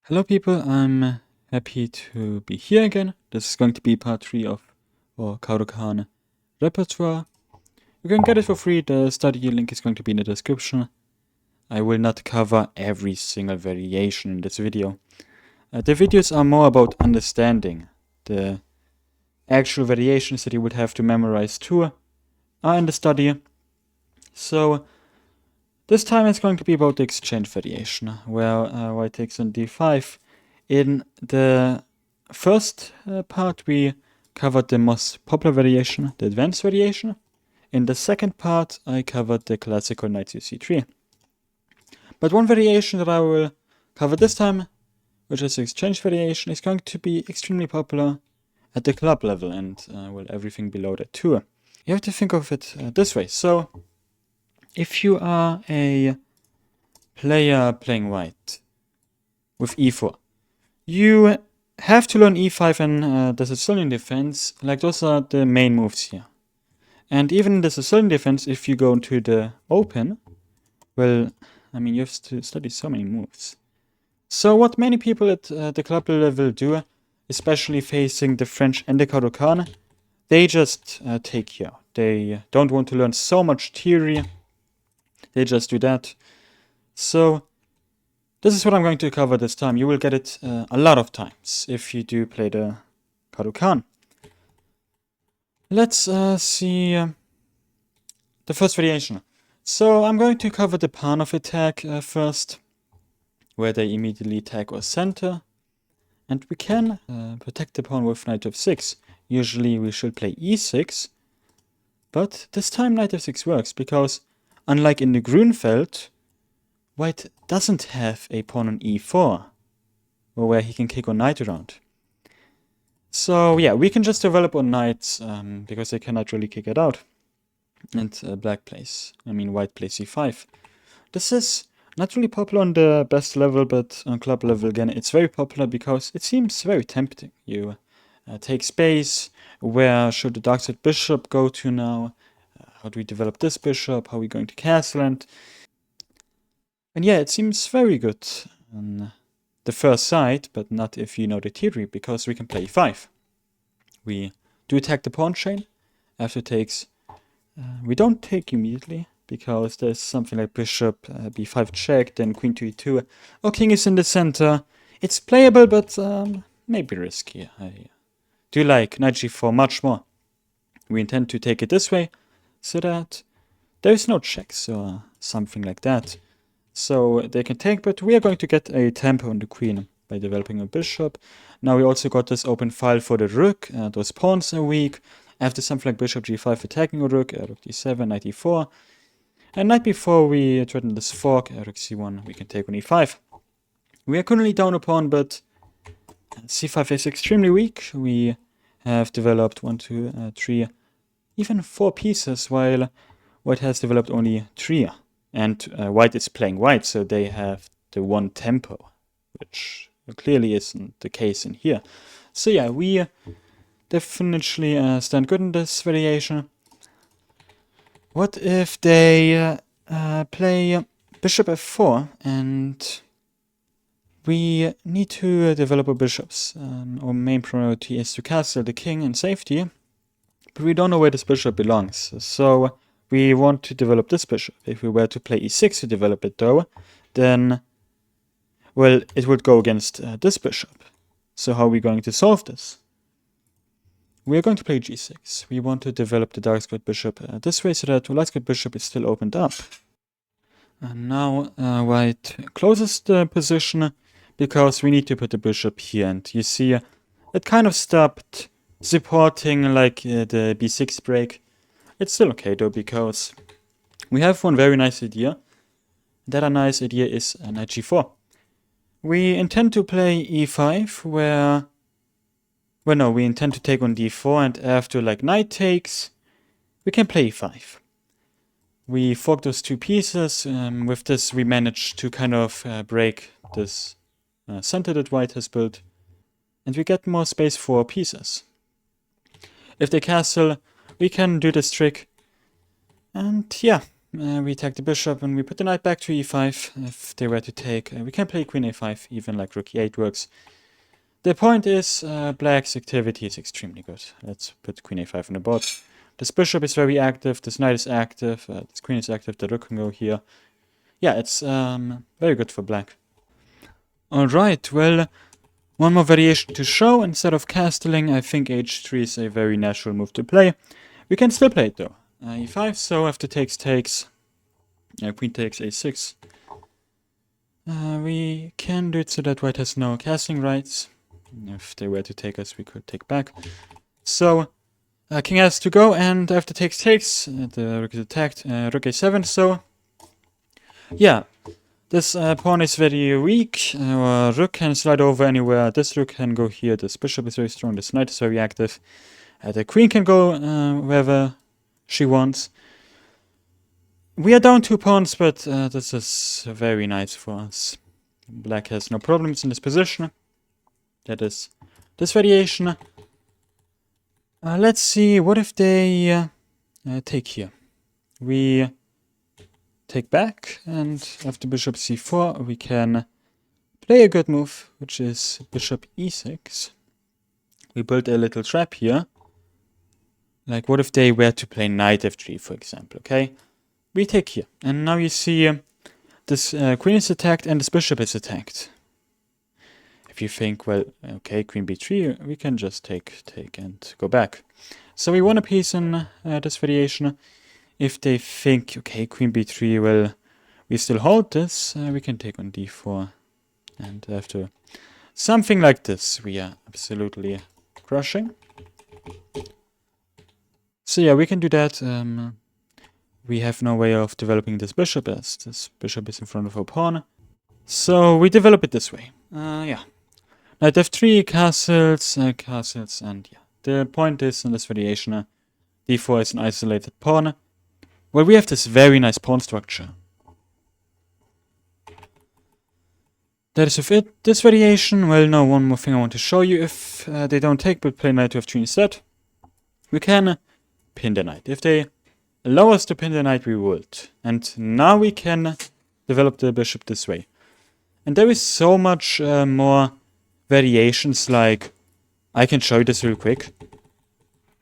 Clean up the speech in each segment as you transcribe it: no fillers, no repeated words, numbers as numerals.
Hello people, I'm happy to be here again. This is going to be part 3 of our Caro Kann repertoire. You can get it for free, the study link is going to be in the description. I will not cover every single variation in this video. The videos are more about understanding. The actual variations that you would have to memorize too are in the study. So this time it's going to be about the exchange variation, where white takes on d5. In the first part we covered the most popular variation, the advanced variation. In the second part I covered the classical knight to c3. But one variation that I will cover this time, which is the exchange variation, is going to be extremely popular at the club level and well, everything below that too. You have to think of it this way. So if you are a player playing white with e4, you have to learn e5 and the Sicilian defense, like those are the main moves here. And even in the Sicilian defense, if you go into the open, well, I mean, you have to study so many moves. So what many people at the club level do, especially facing the French and the Caro Kann, they just take here. They don't want to learn so much theory. They just do that. So this is what I'm going to cover this time. You will get it a lot of times if you do play the Caro Kann. Let's see the first variation. So I'm going to cover the Panov attack first, where they immediately attack our center. And we can protect the pawn with knight f6. Usually we should play e6, but this time knight f6 works because, unlike in the Grünfeld, white doesn't have a pawn on e4, or where he can kick our knight around. So yeah, we can just develop our knights, because they cannot really kick it out. And white plays e5. This is not really popular on the best level, but on club level again, it's very popular because it seems very tempting. You take space. Where should the dark side bishop go to now? How do we develop this bishop? How are we going to castle? And yeah, it seems very good on the first sight, but not if you know the theory, because we can play e5. We do attack the pawn chain. After takes, we don't take immediately, because there's something like bishop b5 check, then queen to e2. Our king is in the center. It's playable, but maybe risky. I do like knight g4 much more. We intend to take it this way, so that there is no checks or something like that. So they can take, but we are going to get a tempo on the queen by developing a bishop. Now we also got this open file for the rook. Those pawns are weak. After something like bishop g5 attacking a rook, rook d7, knight e4. And night before we threaten this fork, rook c1, we can take on e5. We are currently down a pawn, but c5 is extremely weak. We have developed 1, 2, 3, even 4 pieces, while white has developed only 3. And white is playing white, so they have the one tempo, which clearly isn't the case in here. So yeah, we definitely stand good in this variation. What if they play bishop f4, and we need to develop our bishops. Our main priority is to castle the king in safety, but we don't know where this bishop belongs. So we want to develop this bishop. If we were to play e6 to develop it though, then, well, it would go against this bishop. So how are we going to solve this? We are going to play g6. We want to develop the dark squared bishop this way, so that the light squared bishop is still opened up. And now white closes the position, because we need to put the bishop here. And you see, it kind of stopped supporting like the b6 break. It's still okay though, because we have one very nice idea. That nice idea is knight g4. We intend to play e5, where... well, no, we intend to take on d4, and after like knight takes, we can play e5. We fork those 2 pieces. With this, we manage to kind of break this center that white has built, and we get more space for pieces. If they castle, we can do this trick, and yeah, we attack the bishop and we put the knight back to e5 if they were to take. We can play queen a5, even like rook e8 works. The point is, black's activity is extremely good. Let's put queen a5 on the board. This bishop is very active, this knight is active, this queen is active, the rook can go here. Yeah, it's very good for black. Alright, well, one more variation to show. Instead of castling, I think h3 is a very natural move to play. We can still play it though. e5, so after takes, queen takes a6. We can do it so that white has no castling rights. If they were to take us, we could take back. So, king has to go, and after takes, the rook is attacked, rook a7, so... Yeah, this pawn is very weak, our rook can slide over anywhere, this rook can go here, this bishop is very strong, this knight is very active. The queen can go wherever she wants. We are down 2 pawns, but this is very nice for us. Black has no problems in this position. That is this variation. Let's see, what if they take here? We take back, and after bishop c4 we can play a good move, which is bishop e6. We build a little trap here. Like, what if they were to play knight f3, for example, okay? We take here, and now you see this queen is attacked and this bishop is attacked. If you think, well, okay, queen b3, we can just take and go back. So we won a piece in this variation. If they think, okay, queen b3, well, we still hold this, we can take on d4. And after something like this, we are absolutely crushing. So yeah, we can do that. We have no way of developing this bishop as this bishop is in front of our pawn. So we develop it this way. Yeah. Knight f3, castles, and yeah. The point is, in this variation, d4 is an isolated pawn. Well, we have this very nice pawn structure. That is with it. This variation, well, now one more thing I want to show you. If they don't take, but play knight to f3 instead, we can pin the knight. If they allow us to pin the knight, we would. And now we can develop the bishop this way. And there is so much more variations, like, I can show you this real quick.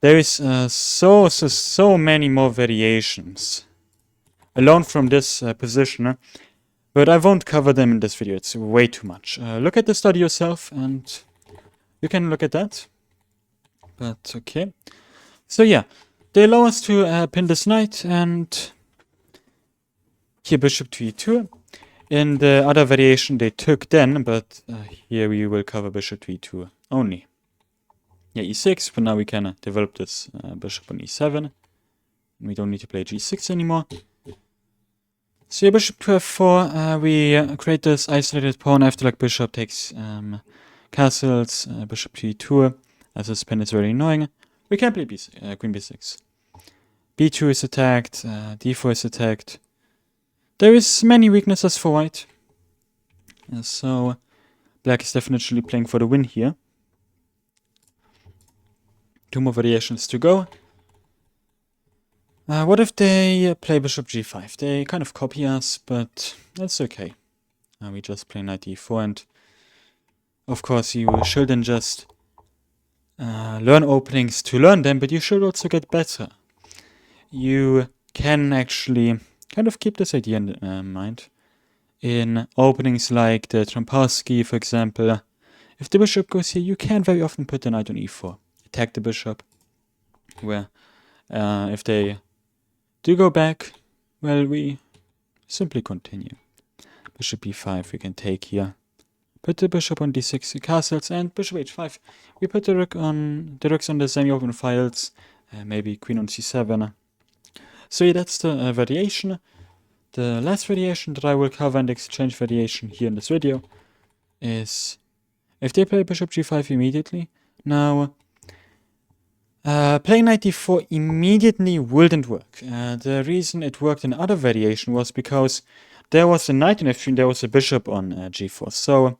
There is so many more variations alone from this position, but I won't cover them in this video, it's way too much. Look at the study yourself and you can look at that. But okay. So yeah, they allow us to pin this knight, and here bishop to e2. In the other variation they took then, but here we will cover bishop to e2 only. Yeah, e6, but now we can develop this bishop on e7. We don't need to play g6 anymore. So yeah, bishop to f4, we create this isolated pawn after like bishop takes castles, bishop to e2, as this pin is very annoying. We can play queen b6. b2 is attacked, d4 is attacked. There is many weaknesses for white. So black is definitely playing for the win here. 2 more variations to go. What if they play bishop g5? They kind of copy us, but that's okay. We just play knight e4, and of course you shouldn't just learn openings to learn them, but you should also get better. You can actually kind of keep this idea in mind. In openings like the Trompowsky, for example, if the bishop goes here, you can very often put the knight on e4. Attack the bishop, where if they do go back, well, we simply continue. Bishop e5 we can take here. Put the bishop on d6 castles, and bishop h5. We put the rooks on the semi-open files, maybe queen on c7. So yeah, that's the variation. The last variation that I will cover in the exchange variation here in this video is if they play bishop g5 immediately. Now, playing knight d4 immediately wouldn't work. The reason it worked in other variation was because there was a knight on f3 and there was a bishop on g4. So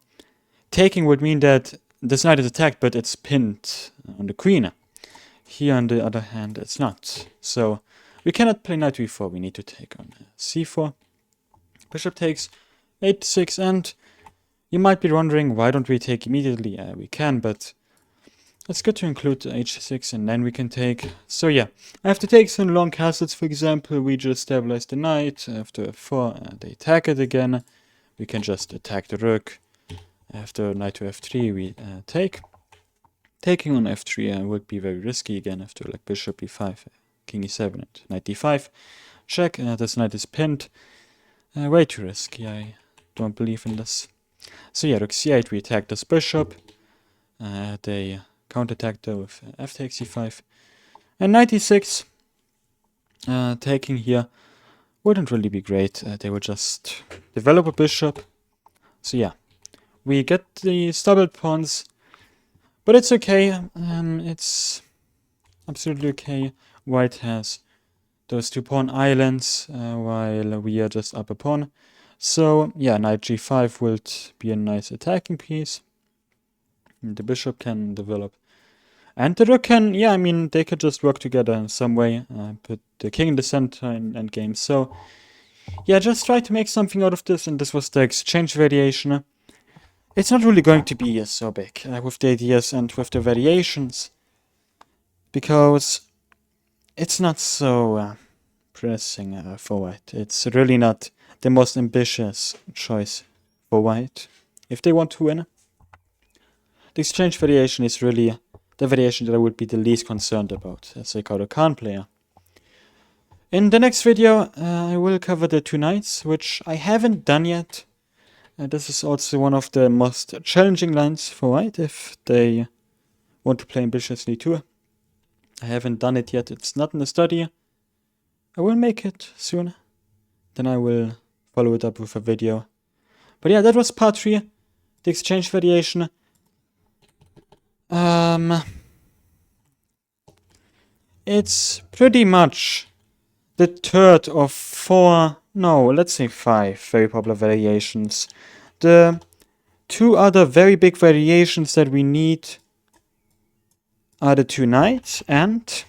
taking would mean that this knight is attacked, but it's pinned on the queen. Here, on the other hand, it's not. So We cannot play knight e4, we need to take on c4. Bishop takes h6, and you might be wondering, why don't we take immediately? We can, but it's good to include h6 and then we can take. So yeah, after takes some long castles, for example, we just stabilize the knight. After f4, they attack it again. We can just attack the rook. After knight to f3, we take. Taking on f3 would be very risky again after like bishop e5, king e7, and knight d5. Check, this knight is pinned. Way too risky, I don't believe in this. So yeah, rook c8, we attack this bishop. They counterattack though with f takes e5. And knight e6, taking here wouldn't really be great. They would just develop a bishop. So yeah, we get the stubbled pawns. But it's okay, it's absolutely okay. White has those 2 pawn islands, while we are just up a pawn. So yeah, knight g5 would be a nice attacking piece. And the bishop can develop. And the rook can, yeah, I mean, they could just work together in some way. Put the king in the center in endgame. So yeah, just try to make something out of this, and this was the exchange variation. It's not really going to be so big with the ideas and with the variations, because it's not so pressing for white. It's really not the most ambitious choice for white if they want to win. The exchange variation is really the variation that I would be the least concerned about as a Caro Kann player. In the next video, I will cover the 2 knights, which I haven't done yet. This is also one of the most challenging lines for white if they want to play ambitiously too. I haven't done it yet, it's not in the study. I will make it soon. Then I will follow it up with a video. But yeah, that was part 3, the exchange variation. It's pretty much the third of 4, no, let's say 5 very popular variations. The 2 other very big variations that we need are the 2 knights and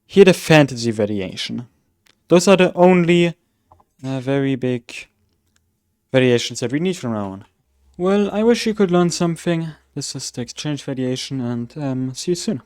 here the fantasy variation. Those are the only very big variations that we need from now on. Well, I wish you could learn something. This is the exchange variation, and see you soon.